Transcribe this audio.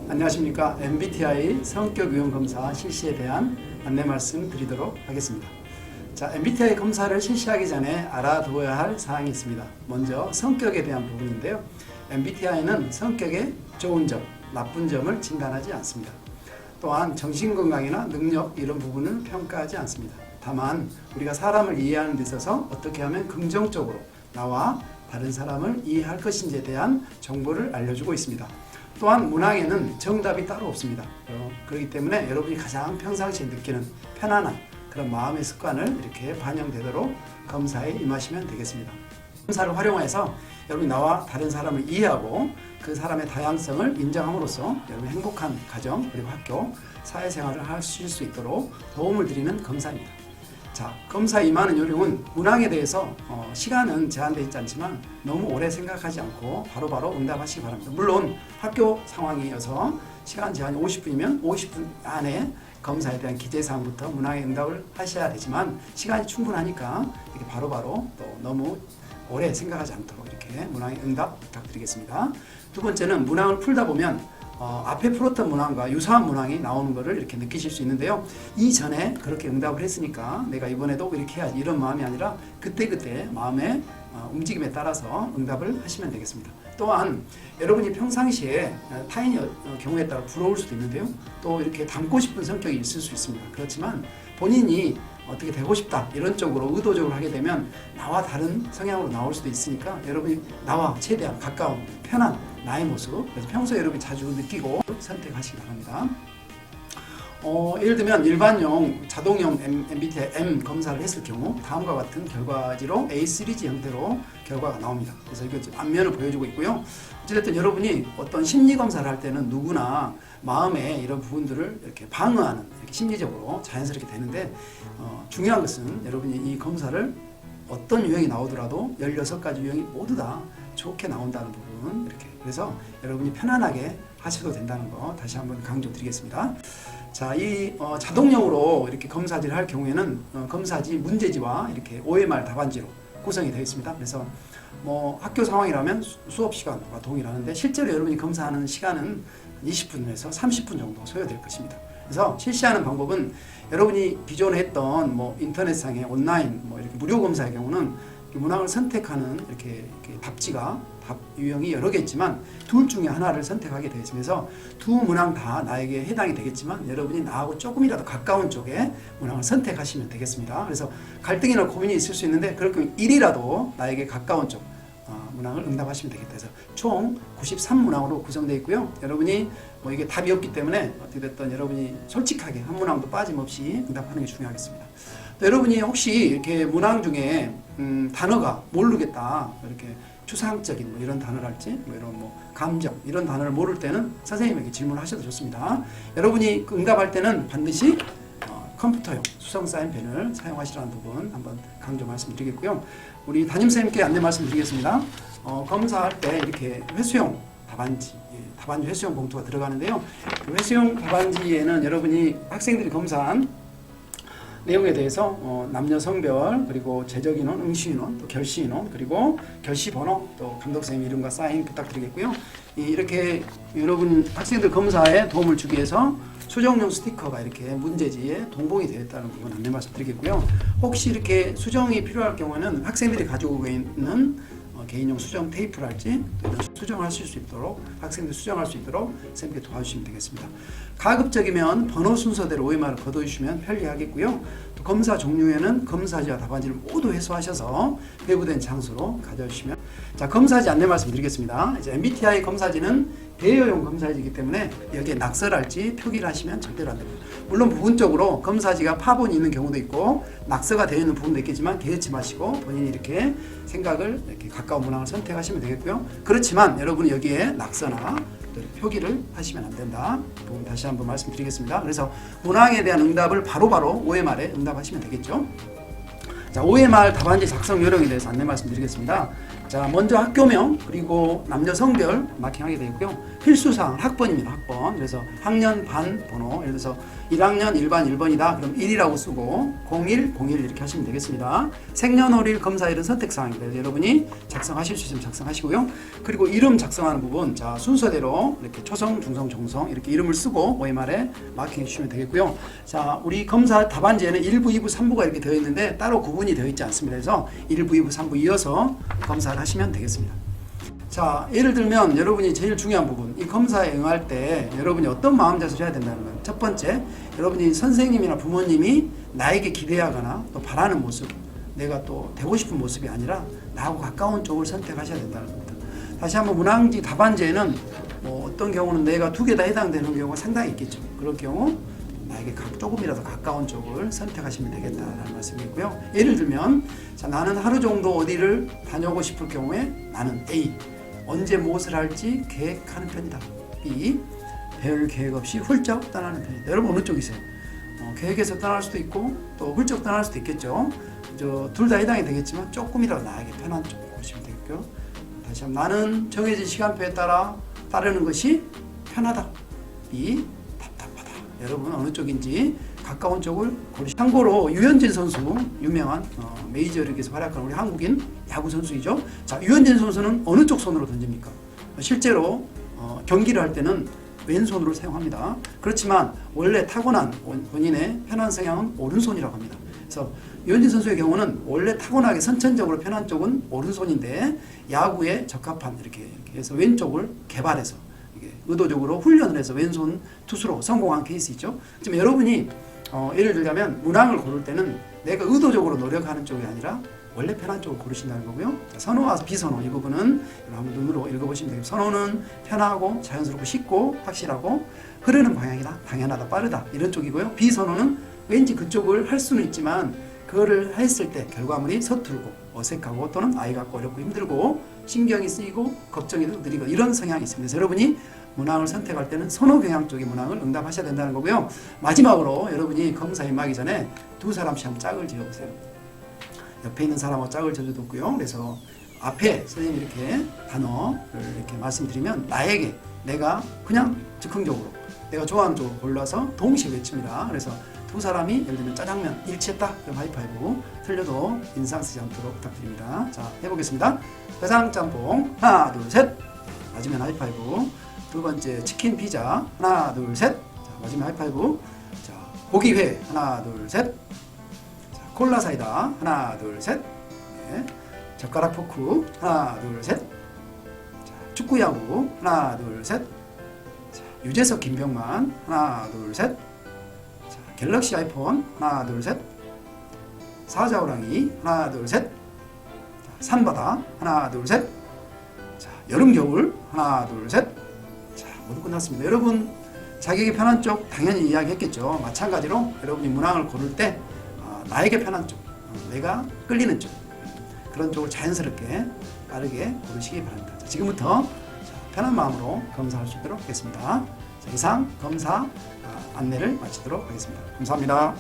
안녕하십니까. MBTI 성격 유형 검사 실시에 대한 안내 말씀 드리도록 하겠습니다. 자, MBTI 검사를 실시하기 전에 알아두어야 할 사항이 있습니다. 먼저 성격에 대한 부분인데요. MBTI는 성격의 좋은 점, 나쁜 점을 진단하지 않습니다. 또한 정신건강이나 능력 이런 부분을 평가하지 않습니다. 다만 우리가 사람을 이해하는 데 있어서 어떻게 하면 긍정적으로 나와 다른 사람을 이해할 것인지에 대한 정보를 알려주고 있습니다. 또한 문항에는 정답이 따로 없습니다. 그렇기 때문에 여러분이 가장 평상시에 느끼는 편안한 그런 마음의 습관을 이렇게 반영되도록 검사에 임하시면 되겠습니다. 검사를 활용해서 여러분이 나와 다른 사람을 이해하고 그 사람의 다양성을 인정함으로써 여러분이 행복한 가정 그리고 학교, 사회생활을 하실 수 있도록 도움을 드리는 검사입니다. 자, 검사에 임하는 요령은 문항에 대해서 시간은 제한되어 있지 않지만 너무 오래 생각하지 않고 바로바로 응답하시기 바랍니다. 물론 학교 상황이어서 시간 제한이 50분이면 50분 안에 검사에 대한 기재사항부터 문항에 응답을 하셔야 되지만 시간이 충분하니까 이렇게 바로바로 또 너무 오래 생각하지 않도록 이렇게 문항에 응답 부탁드리겠습니다. 두 번째는 문항을 풀다 보면 앞에 풀었던 문항과 유사한 문항이 나오는 것을 이렇게 느끼실 수 있는데요. 이전에 그렇게 응답을 했으니까 내가 이번에도 이렇게 해야지 이런 마음이 아니라 그때그때 마음의 움직임에 따라서 응답을 하시면 되겠습니다. 또한 여러분이 평상시에 타인의 경우에 따라 부러울 수도 있는데요. 또 이렇게 닮고 싶은 성격이 있을 수 있습니다. 그렇지만 본인이 어떻게 되고 싶다 이런 쪽으로 의도적으로 하게 되면 나와 다른 성향으로 나올 수도 있으니까 여러분이 나와 최대한 가까운 편한 나의 모습, 그래서 평소에 여러분이 자주 느끼고 선택하시기 바랍니다. 예를 들면 일반용 자동형 MBTI M 검사를 했을 경우 다음과 같은 결과지로 A 시리즈 형태로 결과가 나옵니다. 그래서 이거 앞면을 보여주고 있고요. 어쨌든 여러분이 어떤 심리 검사를 할 때는 누구나 마음의 이런 부분들을 이렇게 방어하는 이렇게 심리적으로 자연스럽게 되는데 중요한 것은 여러분이 이 검사를 어떤 유형이 나오더라도 16가지 유형이 모두 다 좋게 나온다는 부분 이렇게 그래서 여러분이 편안하게 하셔도 된다는 거 다시 한번 강조드리겠습니다. 자, 이 자동형으로 이렇게 검사지를 할 경우에는 검사지 문제지와 이렇게 OMR 답안지로 구성이 되어 있습니다. 그래서 뭐 학교 상황이라면 수업 시간과 동일하는데 실제로 여러분이 검사하는 시간은 20분에서 30분 정도 소요될 것입니다. 그래서 실시하는 방법은 여러분이 기존에 했던 뭐 인터넷상의 온라인 뭐 이렇게 무료 검사의 경우는 문항을 선택하는 이렇게 답지가 답 유형이 여러 개 있지만 둘 중에 하나를 선택하게 되어 있으면서 두 문항 다 나에게 해당이 되겠지만 여러분이 나하고 조금이라도 가까운 쪽에 문항을 선택하시면 되겠습니다. 그래서 갈등이나 고민이 있을 수 있는데 그럴 경우 1이라도 나에게 가까운 쪽 문항을 응답하시면 되겠다 해서 총 93문항으로 구성되어 있고요. 여러분이 뭐 이게 답이 없기 때문에 어떻게 됐든 여러분이 솔직하게 한 문항도 빠짐없이 응답하는 게 중요하겠습니다. 또 여러분이 혹시 이렇게 문항 중에 단어가 모르겠다 이렇게 추상적인 뭐 이런 단어랄지 뭐 이런 뭐 감정 이런 단어를 모를 때는 선생님에게 질문을 하셔도 좋습니다. 여러분이 응답할 때는 반드시 컴퓨터용 수성 사인펜을 사용하시라는 부분 한번 강조 말씀드리겠고요. 우리 담임선생님께 안내 말씀드리겠습니다. 검사할 때 이렇게 회수용 답안지, 답안지 회수용 봉투가 들어가는데요. 그 회수용 답안지에는 여러분이 학생들이 검사한 내용에 대해서 남녀 성별 그리고 재적 인원, 응시 인원, 또 결시 인원 그리고 결시 번호 또 감독 선생님 이름과 사인 부탁드리겠고요. 이렇게 여러분 학생들 검사에 도움을 주기 위해서 수정용 스티커가 이렇게 문제지에 동봉이 되어 있다는 부분 안내 말씀드리겠고요. 혹시 이렇게 수정이 필요할 경우는 학생들이 가지고 있는 개인용 수정 테이프랄지 수정하실 수 있도록 학생들 수정할 수 있도록 선생님께 도와주시면 되겠습니다. 가급적이면 번호 순서대로 OMR을 거둬주시면 편리하겠고요. 또 검사 종류에는 검사지와 답안지를 모두 회수하셔서 배부된 장소로 가져주시면 자, 검사지 안내 말씀드리겠습니다. 이제 MBTI 검사지는 대여용 검사지이기 때문에 여기에 낙서랄지 표기를 하시면 절대로 안 됩니다. 물론 부분적으로 검사지가 파본이 있는 경우도 있고 낙서가 되어 있는 부분도 있겠지만 개의치 마시고 본인이 이렇게 생각을 이렇게 가까운 문항을 선택하시면 되겠고요. 그렇지만 여러분이 여기에 낙서나 표기를 하시면 안 된다. 이 부분 다시 한번 말씀드리겠습니다. 그래서 문항에 대한 응답을 바로바로 OMR에 응답하시면 되겠죠. 자, OMR 답안지 작성 요령에 대해서 안내 말씀드리겠습니다. 자, 먼저 학교명 그리고 남녀 성별 마킹하게 되고요. 필수사항 학번입니다. 학번. 그래서 학년 반 번호. 예를 들어서 1학년 1반 1번이다. 그럼 1이라고 쓰고 01 이렇게 하시면 되겠습니다. 생년월일 검사일은 선택사항입니다. 여러분이 작성하실 수 있으면 작성하시고요. 그리고 이름 작성하는 부분, 자, 순서대로 이렇게 초성, 중성, 종성 이렇게 이름을 쓰고 OMR에 마킹해 주시면 되겠고요. 자, 우리 검사 답안지에는 1부, 2부, 3부가 이렇게 되어 있는데 따로 구분이 되어 있지 않습니다. 그래서 1부, 2부, 3부 이어서 검사를 하시면 되겠습니다. 자, 예를 들면 여러분이 제일 중요한 부분, 이 검사에 응할 때 여러분이 어떤 마음자세를 해야 된다는 거예요. 첫 번째, 여러분이 선생님이나 부모님이 나에게 기대하거나 또 바라는 모습, 내가 또 되고 싶은 모습이 아니라 나하고 가까운 쪽을 선택하셔야 된다는 겁니다. 다시 한번 문항지 답안지에는 뭐 어떤 경우는 내가 두 개 다 해당되는 경우가 상당히 있겠죠. 그럴 경우 나에게 조금이라도 가까운 쪽을 선택하시면 되겠다라는 말씀이고요. 예를 들면, 자, 나는 하루 정도 어디를 다녀오고 싶을 경우에 나는 A, 언제 무엇을 할지 계획하는 편이다. B, 별 계획 없이 훌쩍 떠나는 편이다. 여러분 어느 쪽이세요? 계획해서 떠날 수도 있고 또 훌쩍 떠날 수도 있겠죠. 둘 다 해당이 되겠지만 조금이라도 나에게 편한 쪽을 보시면 되겠고요. 다시 한번, 나는 정해진 시간표에 따라 따르는 것이 편하다. B, 답답하다. 여러분 어느 쪽인지 가까운 쪽을 고르시. 참고로 유현진 선수, 유명한 메이저리그에서 활약하는 우리 한국인 야구 선수이죠. 자, 유현진 선수는 어느 쪽 손으로 던집니까? 실제로 경기를 할 때는 왼손으로 사용합니다. 그렇지만 원래 타고난 본인의 편한 성향은 오른손이라고 합니다. 그래서 유현진 선수의 경우는 원래 타고나게 선천적으로 편한 쪽은 오른손인데 야구에 적합한 이렇게 해서 왼쪽을 개발해서 의도적으로 훈련을 해서 왼손 투수로 성공한 케이스이죠. 지금 여러분이 예를 들자면 문항을 고를 때는 내가 의도적으로 노력하는 쪽이 아니라 원래 편한 쪽을 고르신다는 거고요. 선호와 비선호 이 부분은 한번 눈으로 읽어보시면 되겠습니다. 선호는 편하고 자연스럽고 쉽고 확실하고 흐르는 방향이다, 당연하다, 빠르다 이런 쪽이고요. 비선호는 왠지 그쪽을 할 수는 있지만 그거를 했을 때 결과물이 서툴고 어색하고 또는 아이 갖고 어렵고 힘들고 신경이 쓰이고 걱정이 느리고 이런 성향이 있습니다. 그래서 여러분이 문항을 선택할 때는 선호 경향 쪽의 문항을 응답하셔야 된다는 거고요. 마지막으로 여러분이 검사에 임하기 전에 두 사람씩 한번 짝을 지어보세요. 옆에 있는 사람하고 짝을 지어줬고요. 그래서 앞에 선생님이 이렇게 단어를 이렇게 말씀드리면 나에게 내가 그냥 즉흥적으로 내가 좋아하는 쪽을 골라서 동시에 외칩니다. 그래서 두 사람이 예를 들면 짜장면 일치했다 그럼 하이파이브, 틀려도 인상 쓰지 않도록 부탁드립니다. 자, 해보겠습니다. 짜장짬뽕 하나 둘 셋, 맞으면 하이파이브. 두 번째 치킨 피자 하나 둘 셋, 자, 맞으면 하이파이브. 자, 고기회 하나 둘 셋, 자, 콜라 사이다 하나 둘 셋, 네. 젓가락 포크 하나 둘 셋, 자, 축구 야구 하나 둘 셋, 자, 유재석 김병만 하나 둘 셋, 자, 갤럭시 아이폰 하나 둘 셋, 사자호랑이 하나 둘 셋, 자, 산바다 하나 둘 셋, 자, 여름 겨울 하나 둘 셋. 자, 모두 끝났습니다. 여러분 자기에게 편한 쪽 당연히 이야기했겠죠. 마찬가지로 여러분이 문항을 고를 때 나에게 편한 쪽, 내가 끌리는 쪽, 그런 쪽을 자연스럽게 빠르게 고르시기 바랍니다. 자, 지금부터 편한 마음으로 검사할 수 있도록 하겠습니다. 자, 이상 검사 안내를 마치도록 하겠습니다. 감사합니다.